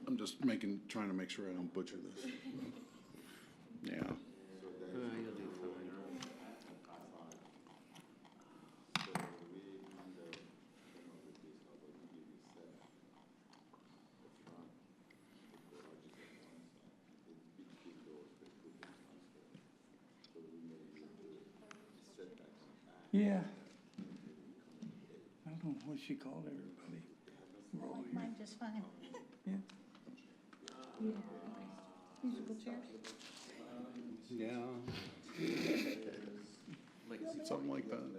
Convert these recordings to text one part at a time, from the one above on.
I'm just trying to make sure I don't butcher this. Yeah. You'll do fine. Yeah. I don't know what she called everybody. We're all here. Mine just fine. Yeah. Musical chairs? Yeah. Legacy. Something like that. Well,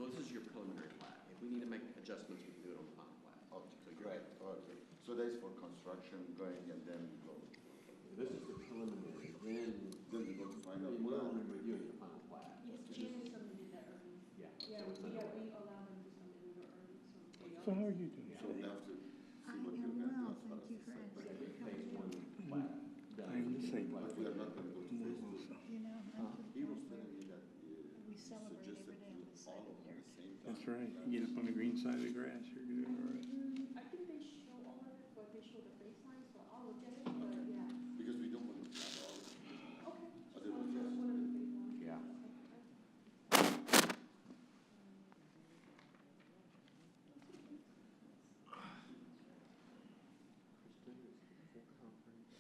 this is your preliminary plat. If we need to make adjustments, we can do it on the final plat. Right, okay. So that's for construction going and then go. This is the preliminary, Then we go to final we'll plan. be reviewing the final plat. Yes, Jan submitted that early. Yeah. Yeah, we allow them to submit it early, so they So how are you doing? So we have to I see what am you're well, gonna do as far thank as you the for setback. asking. Plat I am the same. But we are not gonna go to phase two. You know, I'm to He the was point telling where me that we celebrate suggested every day on to this side all of of the them at earth. the same time. That's right. You get up on the green side of the grass, you're doing all right. I think they show all of it, but they show the baseline, so I'll look at it, but yeah. Because we don't want to plan all of it. Okay. Otherwise, Just one of the big ones. Yeah. Kristen, is the full conference?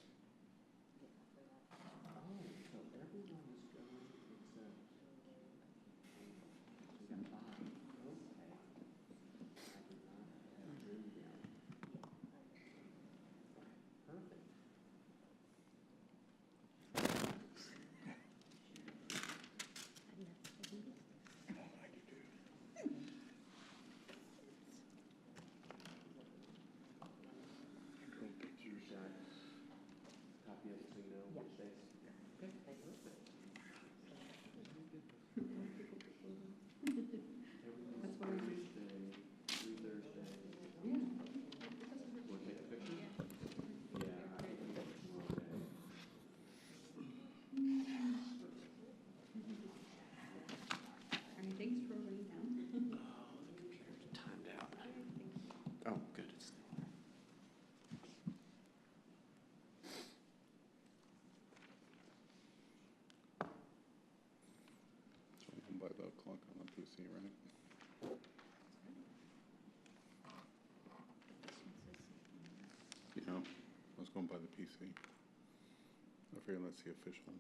Oh, so everyone is going except. We got 5. Okay. I did not have Drew down. Perfect. Control pictures. Copy of it so you know which days. Okay, perfect. That's what I do. Tuesday, through Thursday. Yeah. Want to take a picture? Yeah. I can take a picture all day. All right, thanks for writing down. Computer's timed out. Oh, good. It's still there. So we can buy the clock on the PC, right? Yeah, I was going by the PC. I figured that's the official.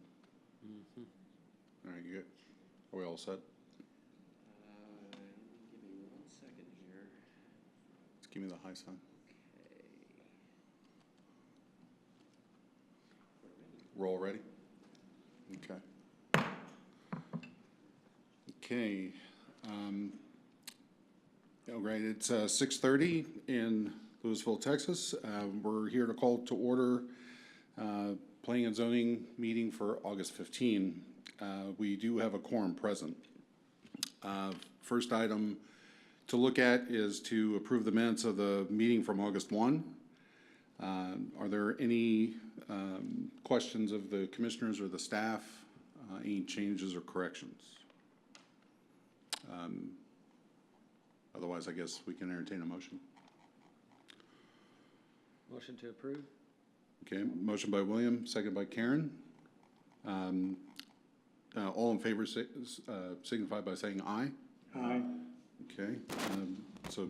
All right, you good? Are we all set? Give me 1 second here. Just give me the high sign. We're all ready? Okay. Okay. Great. It's 6:30 in Louisville, Texas. We're here to call to order Planning and Zoning meeting for August 15. We do have a quorum present. First item to look at is to approve the minutes of the meeting from August 1. Are there any questions of the commissioners or the staff? Any changes or corrections? Otherwise, I guess we can entertain a motion. Motion to approve? Okay, motion by William, second by Karen. All in favor signify by saying aye. Aye. Okay, so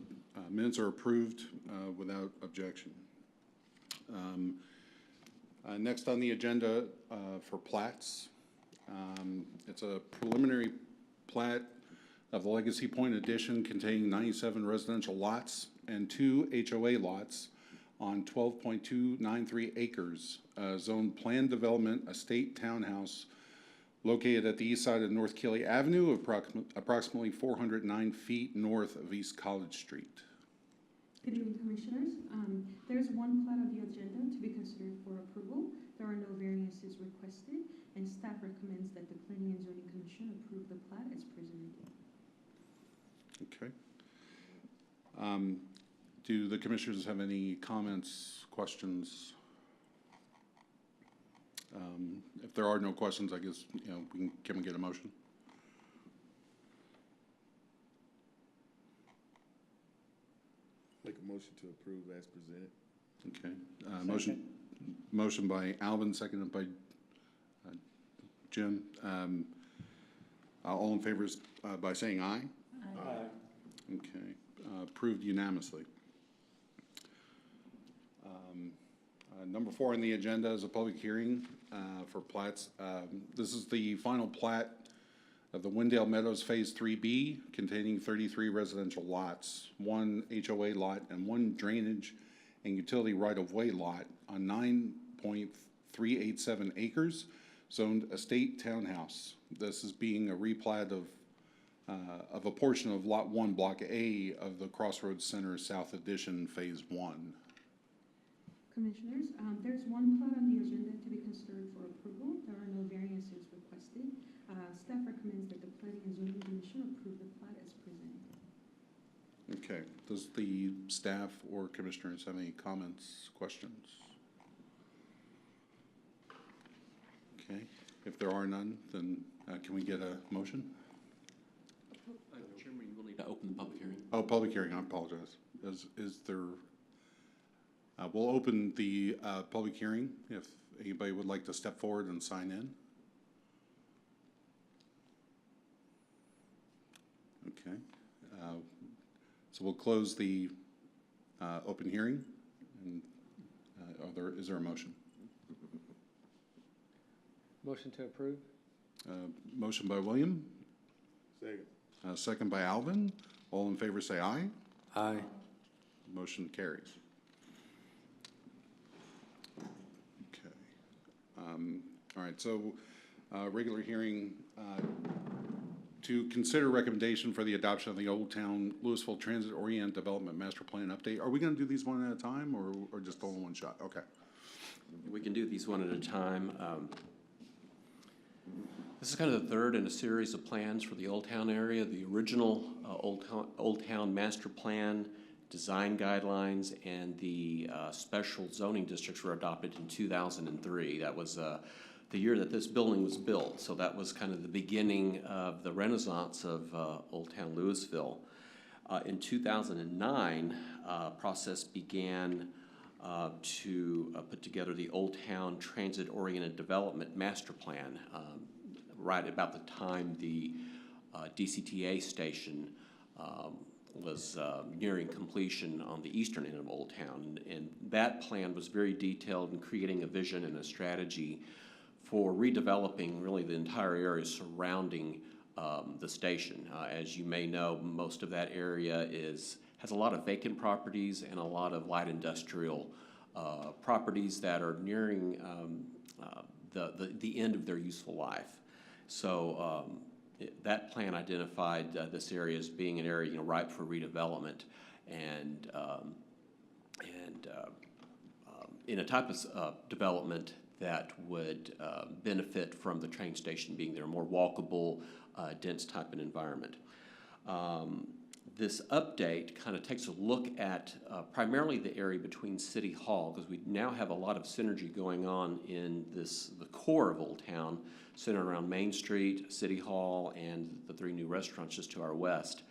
minutes are approved without objection. Next on the agenda for plats, it's a preliminary plat of the Legacy Point addition containing 97 residential lots and 2 HOA lots on 12.293 acres, zoned planned development estate townhouse located at the east side of North Keeley Avenue, approximately 409 feet north of East College Street. Good evening, Commissioners. There's one plat on the agenda to be considered for approval. There are no variances requested, and staff recommends that the Planning and Zoning Commission approve the plat as presented. Okay. Do the commissioners have any comments, questions? If there are no questions, I guess, we can get a motion. Make a motion to approve as presented. Okay, motion by Alvin, seconded by Jim. All in favor by saying aye? Aye. Okay, approved unanimously. Number 4 on the agenda is a public hearing for plats. This is the final plat of the Windale Meadows Phase 3B containing 33 residential lots, 1 HOA lot, and 1 drainage and utility right-of-way lot on 9.387 acres, zoned estate townhouse. This is being a replat of a portion of Lot 1, Block A of the Crossroads Center South Addition Phase 1. Commissioners, there's one plat on the agenda to be considered for approval. There are no variances requested. Staff recommends that the Planning and Zoning Commission approve the plat as presented. Okay, does the staff or commissioners have any comments, questions? Okay, if there are none, then can we get a motion? Chairman, you will need to open the public hearing. Oh, public hearing, I apologize. Is there, we'll open the public hearing if anybody would like to step forward and sign in. Okay, so we'll close the open hearing. And is there a motion? Motion to approve? Motion by William, Second. second by Alvin. All in favor say aye. Aye. Motion carries. Okay. All right, so regular hearing to consider recommendation for the adoption of the Old Town Louisville Transit Orient Development Master Plan update. Are we going to do these one at a time or just all in one shot? Okay. We can do these one at a time. This is kind of the third in a series of plans for the Old Town area. The original Old Town Master Plan, design guidelines, and the special zoning districts were adopted in 2003. That was the year that this building was built. So that was kind of the beginning of the renaissance of Old Town Louisville. In 2009, process began to put together the Old Town Transit-Oriented Development Master Plan, right about the time the DCTA station was nearing completion on the eastern end of Old Town. And that plan was very detailed in creating a vision and a strategy for redeveloping really the entire area surrounding the station. As you may know, most of that area has a lot of vacant properties and a lot of light industrial properties that are nearing the end of their useful life. So that plan identified this area as being an area ripe for redevelopment, and in a type of development that would benefit from the train station being there, a more walkable, dense type of environment. This update kind of takes a look at primarily the area between City Hall, because we now have a lot of synergy going on in the core of Old Town, centered around Main Street, City Hall, and the 3 new restaurants just to our west.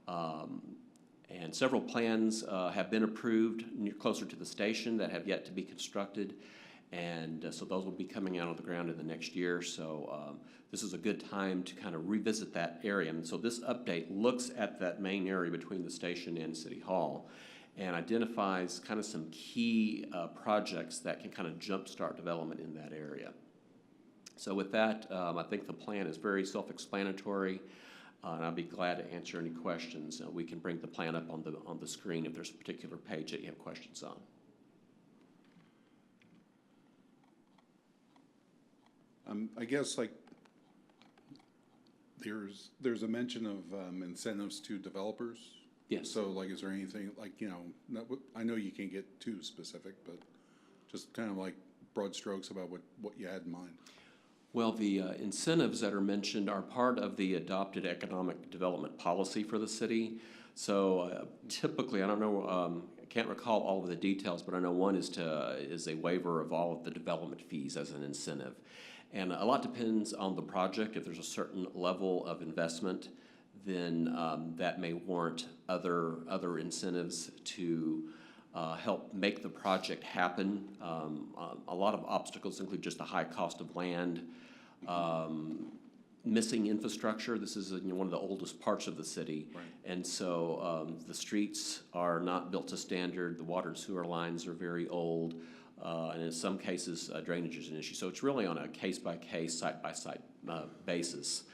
And several plans have been approved closer to the station that have yet to be constructed. And so those will be coming out of the ground in the next year. So this is a good time to kind of revisit that area. And so this update looks at that main area between the station and City Hall and identifies kind of some key projects that can kind of jumpstart development in that area. So with that, I think the plan is very self-explanatory, and I'll be glad to answer any questions. We can bring the plan up on the screen if there's a particular page that you have questions on. I guess like there's a mention of incentives to developers. Yes. So like, is there anything like, I know you can't get too specific, but just kind of like broad strokes about what you had in mind. Well, the incentives that are mentioned are part of the adopted economic development policy for the city. So typically, I don't know, I can't recall all of the details, but I know one is a waiver of all of the development fees as an incentive. And a lot depends on the project. If there's a certain level of investment then that may warrant other incentives to help make the project happen. A lot of obstacles include just the high cost of land, missing infrastructure. This is one of the oldest parts of the city. Right. And so the streets are not built to standard, the water and sewer lines are very old, and in some cases drainage is an issue. So it's really on a case-by-case, site-by-site basis.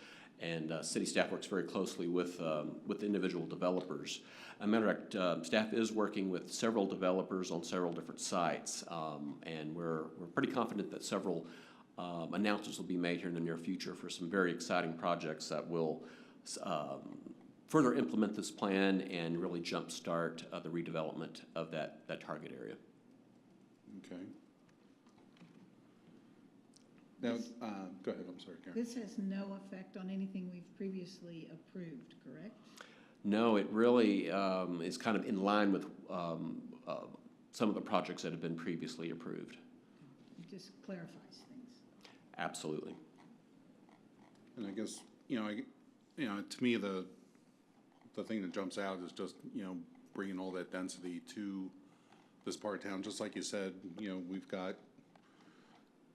And city staff works very closely with individual developers. As a matter of fact, staff is working with several developers on several different sites, and we're pretty confident that several announcements will be made here in the near future for some very exciting projects that will further implement this plan and really jumpstart the redevelopment of that target area. Okay. Now, go ahead, I'm sorry, Karen. This has no effect on anything we've previously approved, correct? No, it really is kind of in line with some of the projects that have been previously approved. It just clarifies things. Absolutely. And I guess, to me, the thing that jumps out is just, bringing all that density to this part of town. Just like you said, we've got,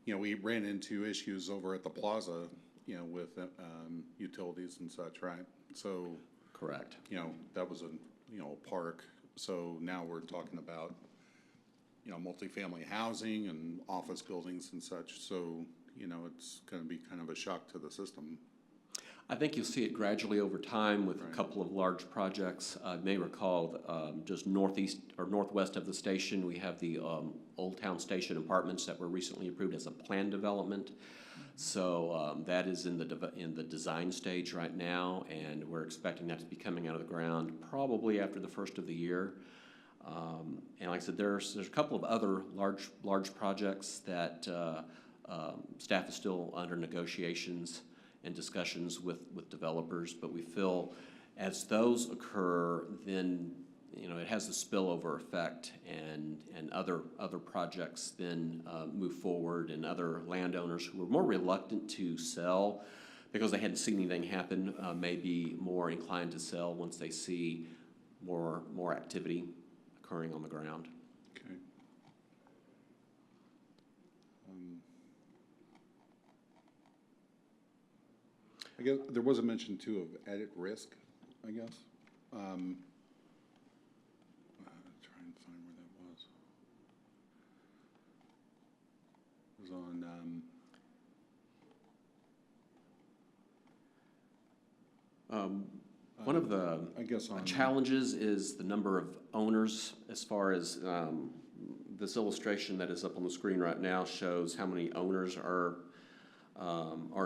we ran into issues over at the plaza, with utilities and such, right? So, Correct. that was a park. So now we're talking about, multifamily housing and office buildings and such. So, it's going to be kind of a shock to the system. I think you'll see it gradually over time with a couple of large projects. You may recall just northeast or northwest of the station, we have the Old Town Station Apartments that were recently approved as a planned development. So that is in the design stage right now, and we're expecting that to be coming out of the ground probably after the first of the year. And like I said, there's a couple of other large projects that staff is still under negotiations and discussions with developers, but we feel as those occur, then it has a spillover effect, and other projects then move forward, and other landowners who were more reluctant to sell because they hadn't seen anything happen may be more inclined to sell once they see more activity occurring on the ground. Okay. I guess there was a mention too of added risk, I guess. Try and find where that was. It was on, One of the I guess on. challenges is the number of owners. As far as this illustration that is up on the screen right now shows how many owners are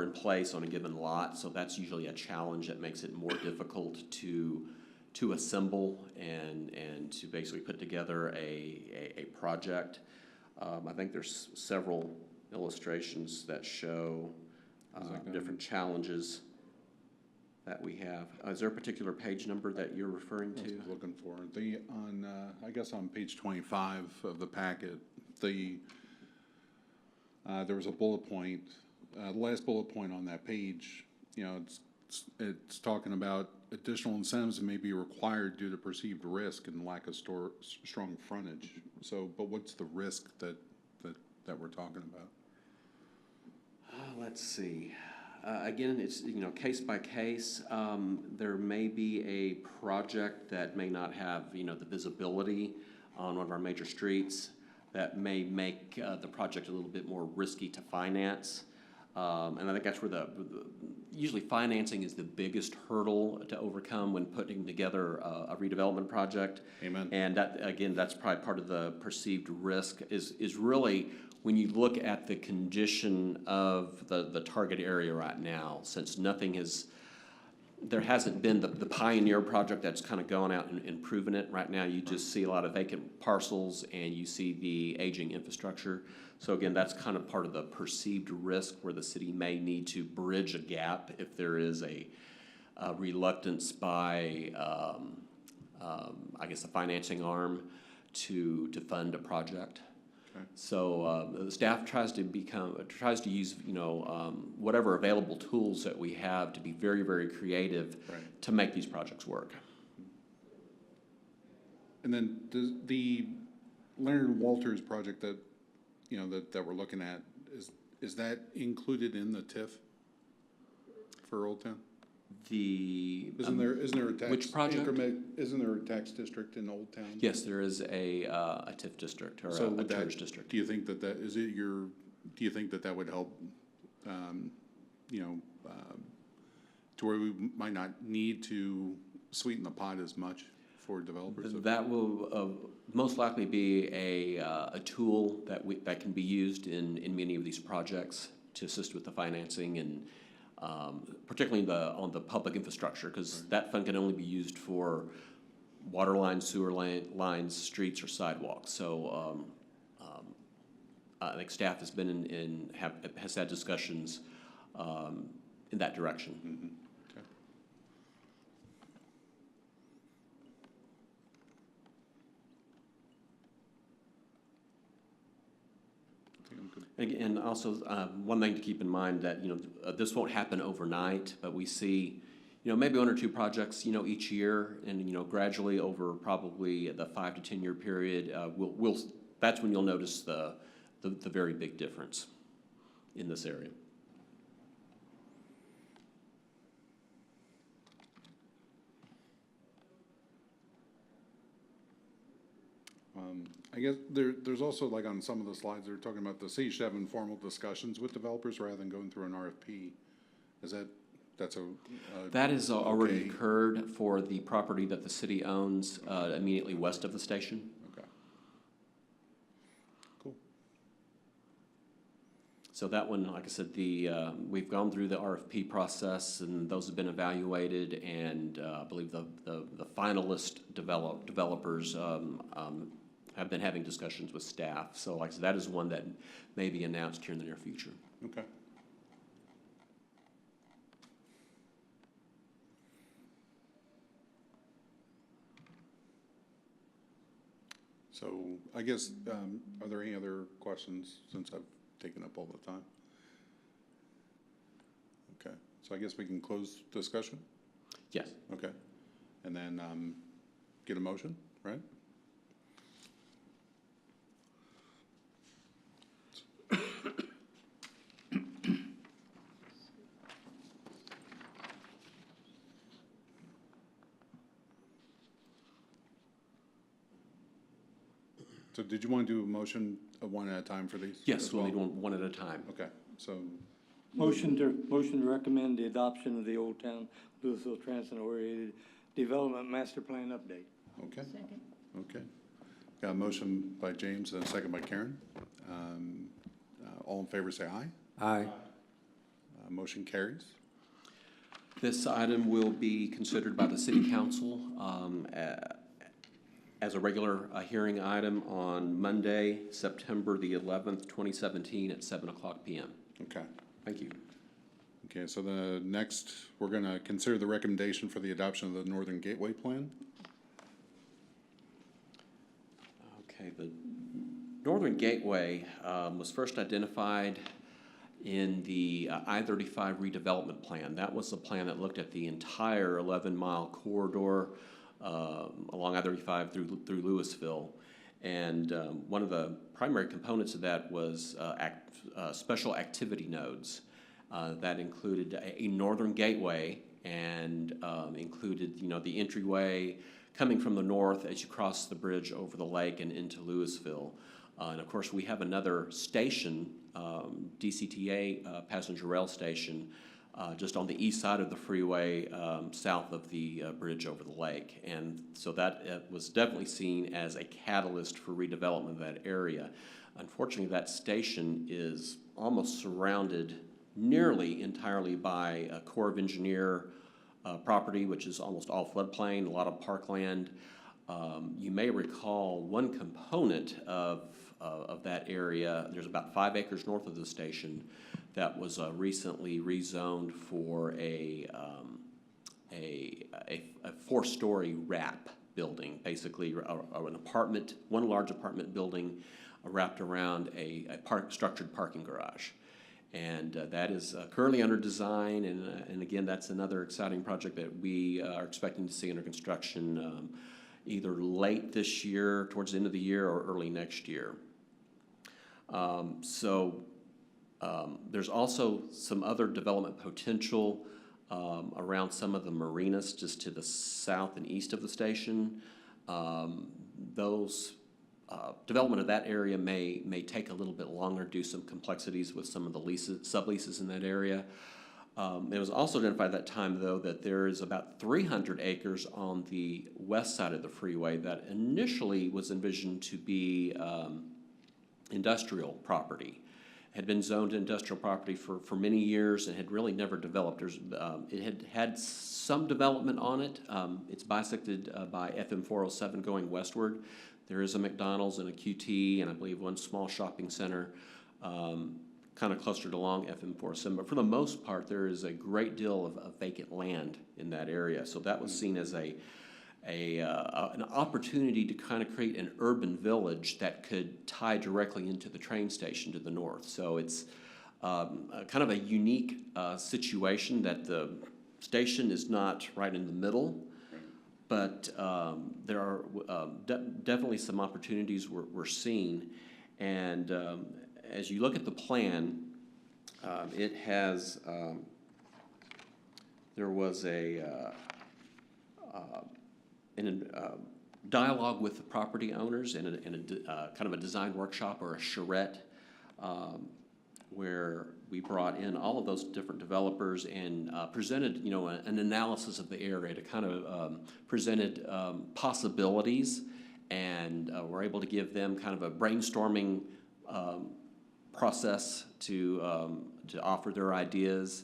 in place on a given lot. So that's usually a challenge that makes it more difficult to assemble and to basically put together a project. I think there's several illustrations that show different challenges that we have. Is there a particular page number that you're referring That's what I to? was looking for. I guess on page 25 of the packet, there was a bullet point, the last bullet point on that page, it's talking about additional incentives that may be required due to perceived risk and lack of strong frontage. So, but what's the risk that we're talking about? Let's see. Again, it's case by case. There may be a project that may not have the visibility on one of our major streets that may make the project a little bit more risky to finance. And I think that's where usually financing is the biggest hurdle to overcome when putting together a redevelopment project. Amen. And that, again, that's probably part of the perceived risk is really when you look at the condition of the target area right now, since there hasn't been the pioneer project that's kind of gone out and proven it. Right now, you just see a lot of vacant parcels and you see the aging infrastructure. So again, that's kind of part of the perceived risk where the city may need to bridge a gap if there is a reluctance by, I guess, the financing arm to fund a project. So the staff tries to use, whatever available tools that we have to be very, very creative Right. to make these projects work. And then the Leonard Walters project that, that we're looking at, is that included in the TIF for Old Town? Isn't there a tax? which project? Isn't there a tax district in Old Town? Yes, there is a TIF district or So a would that- charge district. Do you think that do you think that would help, to where we might not need to sweeten the pot as much for developers? That will most likely be a tool that can be used in many of these projects to assist with the financing and particularly on the public infrastructure, because that fund can only be used for water lines, sewer lines, streets, or sidewalks. So I think staff has been has had discussions in that direction. Mm-hmm. Okay. I think I'm good. And also, one thing to keep in mind that, this won't happen overnight, but we see, maybe 1 or 2 projects, each year, and, gradually over probably the 5 to 10 year period, that's when you'll notice the very big difference in this area. I guess there's also, like, on some of the slides, they're talking about the city should have informal discussions with developers rather than going through an RFP. That has already okay. occurred for the property that the city owns immediately west of the station. Okay. Cool. So that one, like I said, we've gone through the RFP process, and those have been evaluated, and I believe the finalist developers have been having discussions with staff. So like I said, that is one that may be announced here in the near future. Okay. So I guess, are there any other questions since I've taken up all the time? Okay, so I guess we can close discussion? Yes. Okay, and then get a motion, right? So did you want to do a motion one at a time for these? Yes, as we'll well? need one at a time. Okay, so, Motion to recommend the adoption of the Old Town Louisville Transit-oriented Development Master Plan update. okay, Second. okay. Got a motion by James and a second by Karen. All in favor, say aye. Aye. Motion carries. This item will be considered by the city council as a regular hearing item on Monday, September the 11th, 2017 at 7:00 p.m. Okay. Thank you. Okay, so the next, we're gonna consider the recommendation for the adoption of the Northern Gateway Plan. Okay, the Northern Gateway was first identified in the I-35 redevelopment plan. That was the plan that looked at the entire 11-mile corridor along I-35 through Louisville. And one of the primary components of that was special activity nodes. That included a northern gateway and included, the entryway coming from the north as you cross the bridge over the lake and into Louisville. And of course, we have another station, DCTA passenger rail station, just on the east side of the freeway, south of the bridge over the lake. And so that was definitely seen as a catalyst for redevelopment of that area. Unfortunately, that station is almost surrounded nearly entirely by a Corps of Engineer property, which is almost all floodplain, a lot of parkland. You may recall one component of that area, there's about 5 acres north of the station that was recently rezoned for a 4-story wrap building, basically an apartment, one large apartment building wrapped around a structured parking garage. And that is currently under design, and again, that's another exciting project that we are expecting to see under construction either late this year, towards the end of the year, or early next year. There's also some other development potential around some of the marinas just to the south and east of the station. Development of that area may take a little bit longer due to some complexities with some of the subleases in that area. It was also identified at that time, though, that there is about 300 acres on the west side of the freeway that initially was envisioned to be industrial property. Had been zoned industrial property for many years and had really never developed. It had some development on it. It's bisected by FM 407 going westward. There is a McDonald's and a QT and I believe one small shopping center kind of clustered along FM 407. But for the most part, there is a great deal of vacant land in that area. So that was seen as an opportunity to kind of create an urban village that could tie directly into the train station to the north. So it's kind of a unique situation that the station is not right in the middle, but there are definitely some opportunities we're seeing. And as you look at the plan, it has, there was a dialogue with the property owners and a kind of a design workshop or a charrette where we brought in all of those different developers and presented, an analysis of the area to kind of presented possibilities, and we're able to give them kind of a brainstorming process to offer their ideas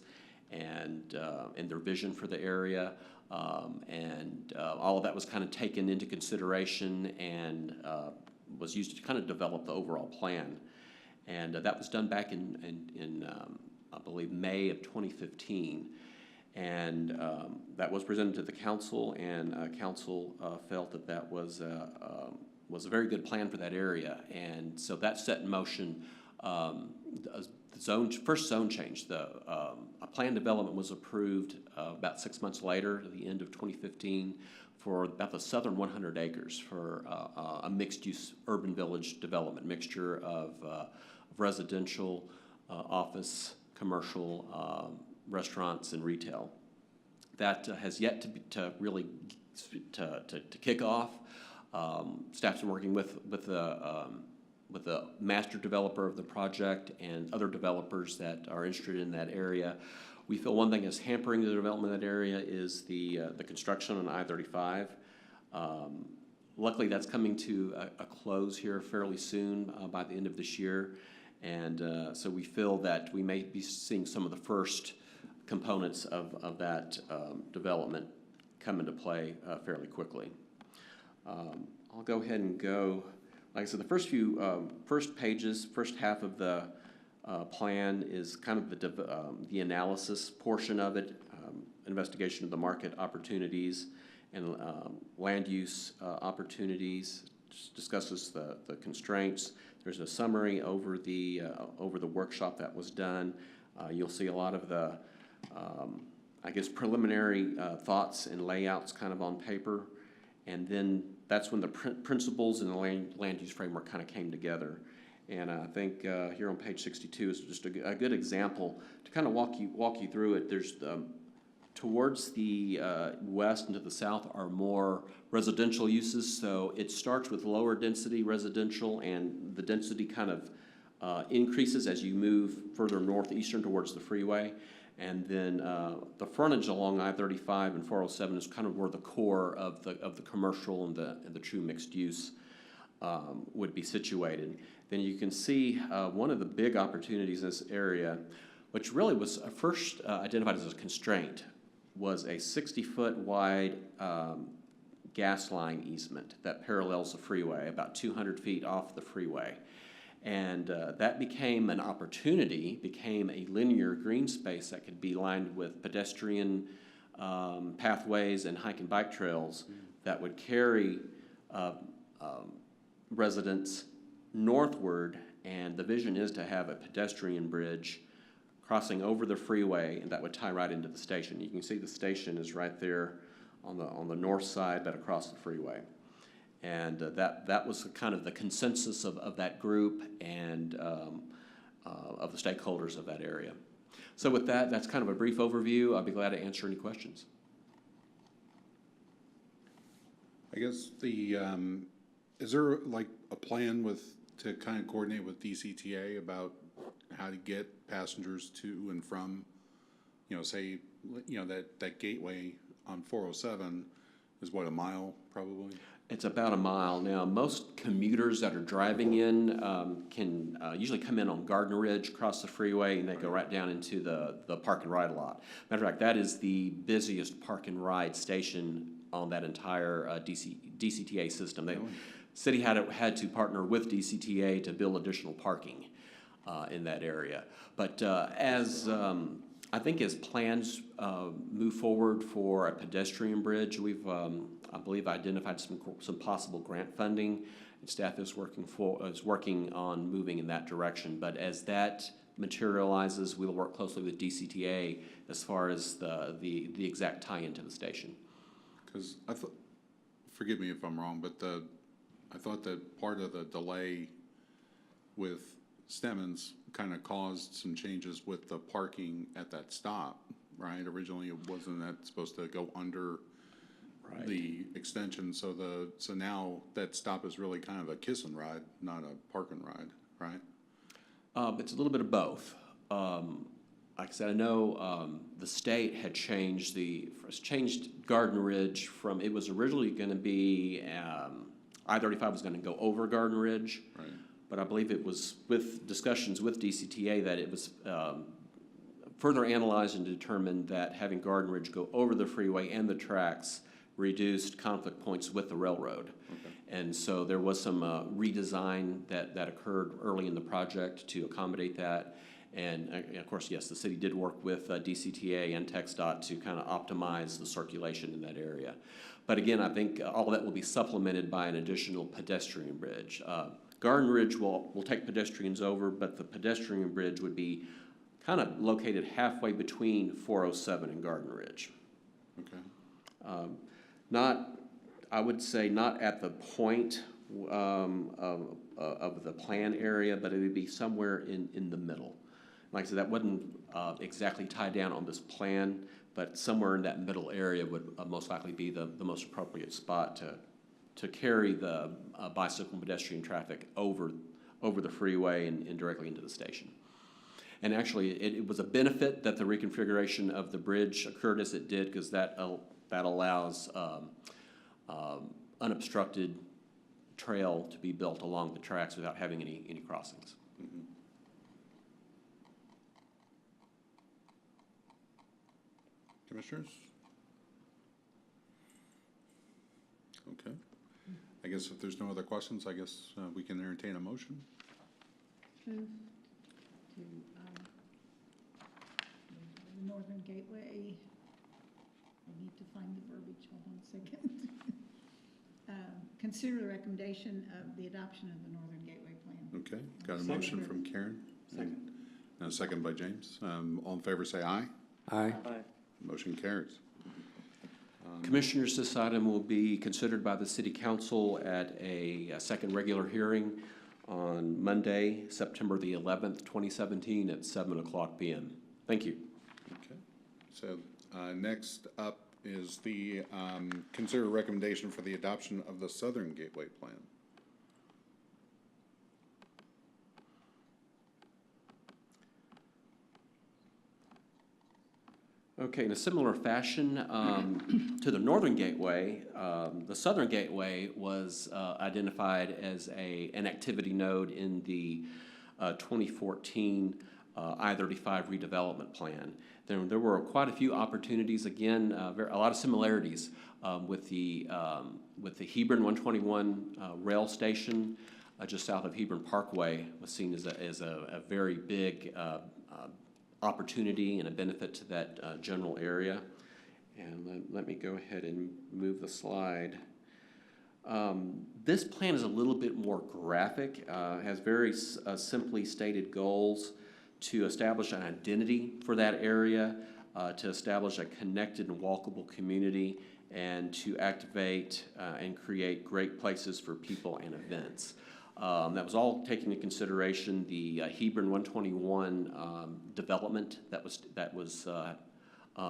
and their vision for the area. All of that was kind of taken into consideration and was used to kind of develop the overall plan. And that was done back in I believe, May of 2015. And that was presented to the council, and council felt that was a very good plan for that area. And so that set in motion the first zone change. A plan development was approved about 6 months later, at the end of 2015, for about the southern 100 acres for a mixed-use urban village development, mixture of residential, office, commercial, restaurants, and retail. That has yet to really kick off. Staff's been working with the master developer of the project and other developers that are interested in that area. We feel one thing is hampering the development of that area is the construction on I-35. Luckily, that's coming to a close here fairly soon by the end of this year. And so we feel that we may be seeing some of the first components of that development come into play fairly quickly. I'll go ahead and go. Like I said, the first pages, first half of the plan is kind of the analysis portion of it, investigation of the market opportunities and land use opportunities, discusses the constraints. There's a summary over the workshop that was done. You'll see a lot of the, preliminary thoughts and layouts kind of on paper. And then that's when the principles in the land use framework kind of came together. And I think here on page 62 is just a good example to kind of walk you through it. There's towards the west and to the south are more residential uses. So it starts with lower density residential, and the density kind of increases as you move further northeastern towards the freeway. And then the frontage along I-35 and 407 is kind of where the core of the commercial and the true mixed use would be situated. Then you can see one of the big opportunities in this area, which really was first identified as a constraint, was a 60-foot wide gas line easement that parallels the freeway, about 200 feet off the freeway. And that became an opportunity, became a linear green space that could be lined with pedestrian pathways and hike and bike trails that would carry residents northward, and the vision is to have a pedestrian bridge crossing over the freeway, and that would tie right into the station. You can see the station is right there on the north side, but across the freeway. And that was kind of the consensus of that group and of the stakeholders of that area. So with that, that's kind of a brief overview. I'll be glad to answer any questions. I guess is there like a plan to kind of coordinate with DCTA about how to get passengers to and from, say, that gateway on 407 is what, a mile probably? It's about a mile. Now, most commuters that are driving in can usually come in on Gardner Ridge, cross the freeway, and they go right down into the park and ride lot. Matter of fact, that is the busiest park and ride station on that entire DCTA system. The city had to partner with DCTA to build additional parking in that area. But I think as plans move forward for a pedestrian bridge, we've, I believe, identified some possible grant funding, and staff is working on moving in that direction. But as that materializes, we'll work closely with DCTA as far as the exact tie-in to the station. Because forgive me if I'm wrong, but I thought that part of the delay with Stemmons kind of caused some changes with the parking at that stop, right? Originally, it wasn't that supposed to go under the extension, so now that stop is really kind of a kiss and ride, not a park and ride, right? It's a little bit of both. Like I said, I know the state had changed Garden Ridge from, it was originally going to be, I-35 was going to go over Garden Ridge. Right. But I believe it was with discussions with DCTA that it was further analyzed and determined that having Garden Ridge go over the freeway and the tracks reduced conflict points with the railroad. Okay. And so there was some redesign that occurred early in the project to accommodate that. And of course, yes, the city did work with DCTA and TxDOT to kind of optimize the circulation in that area. But again, I think all that will be supplemented by an additional pedestrian bridge. Garden Ridge will take pedestrians over, but the pedestrian bridge would be kind of located halfway between 407 and Garden Ridge. Okay. I would say not at the point of the plan area, but it would be somewhere in the middle. Like I said, that wasn't exactly tied down on this plan, but somewhere in that middle area would most likely be the most appropriate spot to carry the bicycle and pedestrian traffic over the freeway and directly into the station. And actually, it was a benefit that the reconfiguration of the bridge occurred as it did, because that allows unobstructed trail to be built along the tracks without having any crossings. Mm-hmm. Commissioners? Okay. I guess if there's no other questions, I guess we can entertain a motion. Move to the Northern Gateway. I need to find the verbiage, hold on a second. Consider the recommendation of the adoption of the Northern Gateway Plan. Okay, got a motion from Karen. Second. And a second by James. All in favor, say aye. Aye. Motion carries. Commissioners, this item will be considered by the City Council at a second regular hearing on Monday, September the 11th, 2017 at 7:00 p.m. Thank you. Okay, so next up is the consider recommendation for the adoption of the Southern Gateway Plan. Okay, in a similar fashion to the Northern Gateway, the Southern Gateway was identified as an activity node in the 2014 I-35 redevelopment plan. There were quite a few opportunities, again, a lot of similarities with the Hebron 121 rail station just south of Hebron Parkway was seen as a very big opportunity and a benefit to that general area. And let me go ahead and move the slide. This plan is a little bit more graphic, has very simply stated goals to establish an identity for that area, to establish a connected and walkable community, and to activate and create great places for people and events. That was all taking into consideration the Hebron 121 development that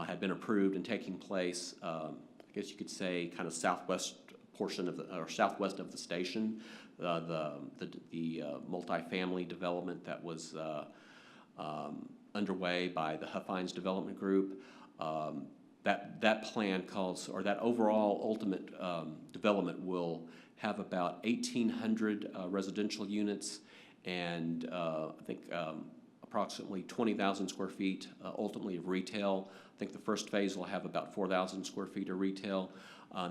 had been approved and taking place. I guess you could say kind of southwest portion of or southwest of the station, the multifamily development that was underway by the Huffines Development Group. That plan calls, or that overall ultimate development will have about 1,800 residential units and I think approximately 20,000 square feet ultimately of retail. I think the first phase will have about 4,000 square feet of retail.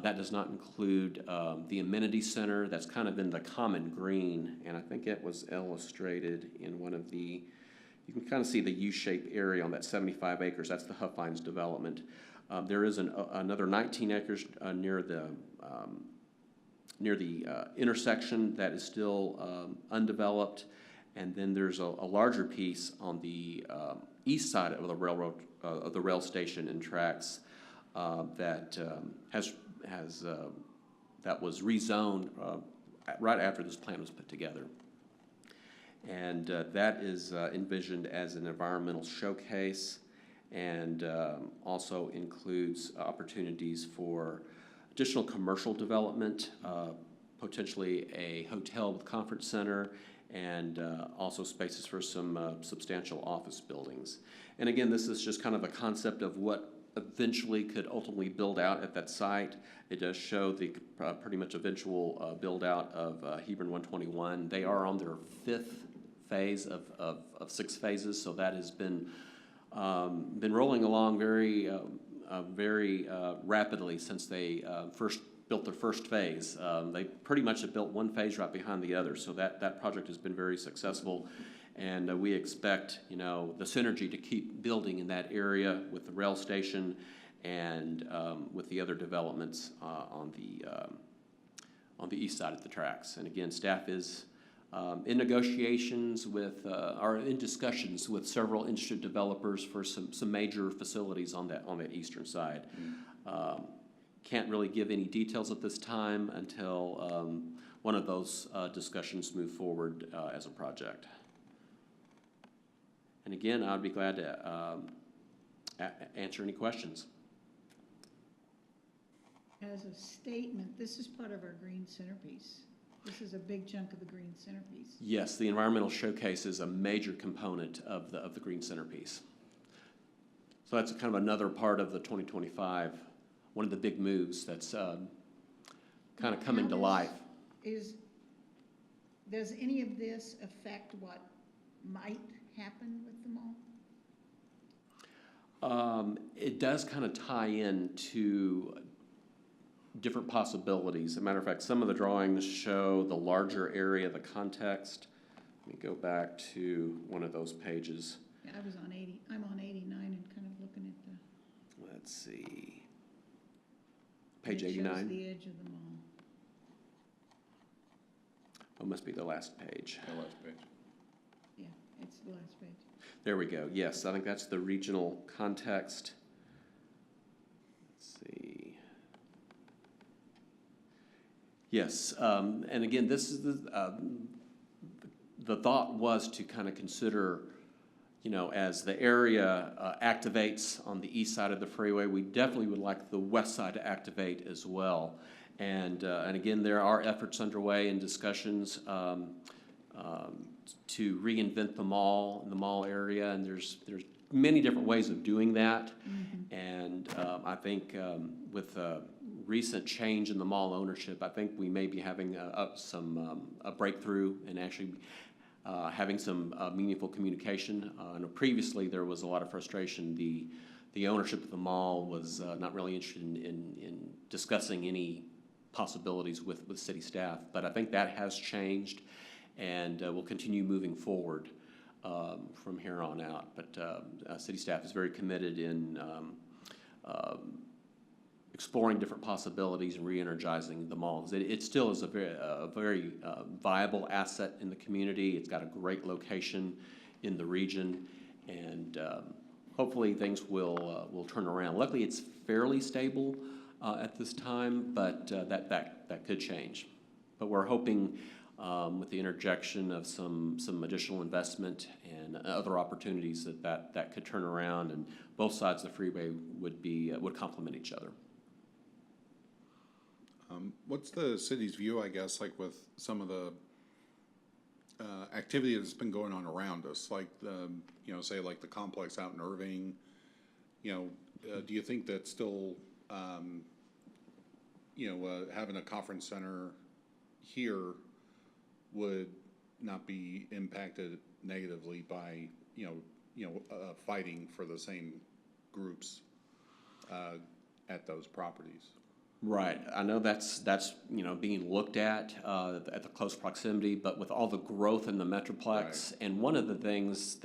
That does not include the amenity center that's kind of in the common green, and I think it was illustrated in one of the, you can kind of see the U-shaped area on that 75 acres. That's the Huffines development. There is another 19 acres near the intersection that is still undeveloped, and then there's a larger piece on the east side of the railroad, of the rail station and tracks that was rezoned right after this plan was put together. And that is envisioned as an environmental showcase, and also includes opportunities for additional commercial development, potentially a hotel with conference center, and also spaces for some substantial office buildings. And again, this is just kind of a concept of what eventually could ultimately build out at that site. It does show the pretty much eventual build out of Hebron 121. They are on their 5th phase of 6 phases, so that has been rolling along very rapidly since they first built their first phase. They pretty much have built one phase right behind the other, so that project has been very successful. And we expect, you know, the synergy to keep building in that area with the rail station and with the other developments on the east side of the tracks. And again, staff is in negotiations with, or in discussions with several interested developers for some major facilities on that eastern side. Can't really give any details at this time until one of those discussions move forward as a project. And again, I'd be glad to answer any questions. As a statement, this is part of our green centerpiece. This is a big chunk of the green centerpiece. Yes, the environmental showcase is a major component of the green centerpiece. So that's kind of another part of the 2025, one of the big moves that's kind of coming to life. Does any of this affect what might happen with the mall? It does kind of tie into different possibilities. As a matter of fact, some of the drawings show the larger area, the context. Let me go back to one of those pages. Yeah, I'm on 89 and kind of looking at the. Let's see. Page it 89. shows the edge of the mall. Oh, must be the last page. The last page. Yeah, it's the last page. There we go. Yes, I think that's the regional context. Let's see. Yes, and again, this is the thought was to kind of consider, you know, as the area activates on the east side of the freeway, we definitely would like the west side to activate as well. And again, there are efforts underway and discussions to reinvent the mall area, and there's many different ways of doing that. Mm-hmm. And I think with recent change in the mall ownership, I think we may be having a breakthrough and actually having some meaningful communication. Previously, there was a lot of frustration. The ownership of the mall was not really interested in discussing any possibilities with city staff, but I think that has changed, and will continue moving forward from here on out. But city staff is very committed in exploring different possibilities and re-energizing the mall. It still is a very viable asset in the community. It's got a great location in the region, and hopefully things will turn around. Luckily, it's fairly stable at this time, but that could change. But we're hoping with the interjection of some additional investment and other opportunities that could turn around, and both sides of the freeway would complement each other. What's the city's view, I guess, like with some of the activity that's been going on around us, like say like the complex out in Irving, do you think that still, having a conference center here would not be impacted negatively by, fighting for the same groups at those properties? Right. I know that's being looked at the close proximity, but with all the growth in the Metroplex, Right. and one of the things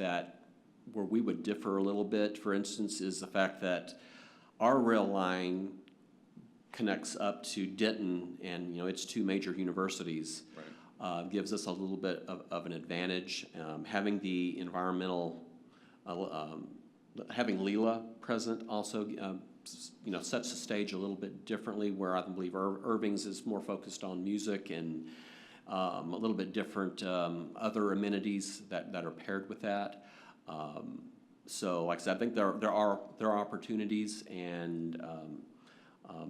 where we would differ a little bit, for instance, is the fact that our rail line connects up to Denton and, its two major universities. Right. Gives us a little bit of an advantage. Having the environmental, having Leela present also, sets the stage a little bit differently, where I believe Irving's is more focused on music and a little bit different other amenities that are paired with that. So, like I said, I think there are opportunities, and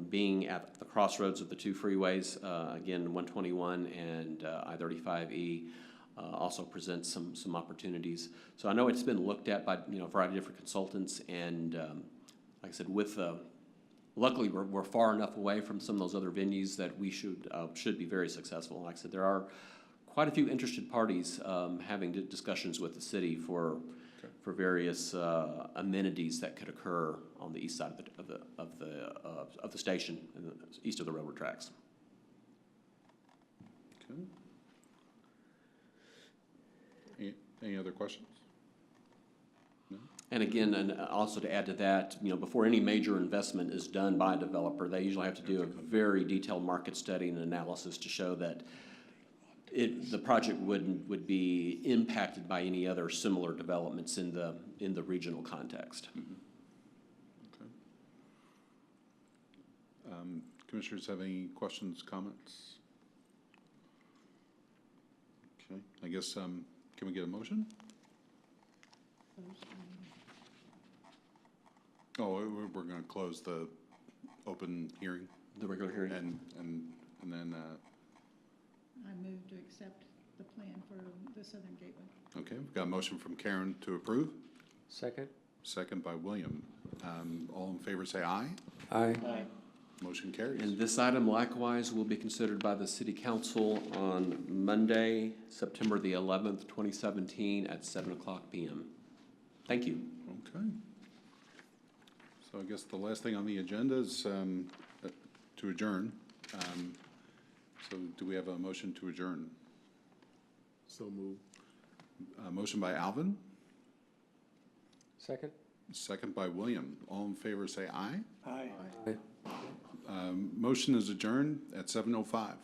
being at the crossroads of the two freeways, again, 121 and I-35E, also presents some opportunities. So I know it's been looked at by a variety of different consultants, and like I said, luckily we're far enough away from some of those other venues that we should be very successful. Like I said, there are quite a few interested parties having discussions with the city for various amenities that could occur on the east side of the station, and east of the railroad tracks. Okay. Any other questions? And again, and also to add to that, before any major investment is done by a developer, they usually have to do a very detailed market study and analysis to show that the project would be impacted by any other similar developments in the regional context. Mm-hmm. Okay. Commissioners have any questions, comments? Okay, I guess, can we get a motion? Oh, we're gonna close the open hearing The regular hearing. and then, I move to accept the plan for the Southern Gateway. okay, we've got a motion from Karen to approve, Second? second by William. All in favor say aye. Aye. Motion carries. And this item likewise will be considered by the City Council on Monday, September the 11th, 2017 at 7:00 p.m. Thank you. Okay. So I guess the last thing on the agenda is to adjourn. So do we have a motion to adjourn? So move. Motion by Alvin, Second? second by William. All in favor say aye. Aye. Aye. Motion is adjourned at 7:05.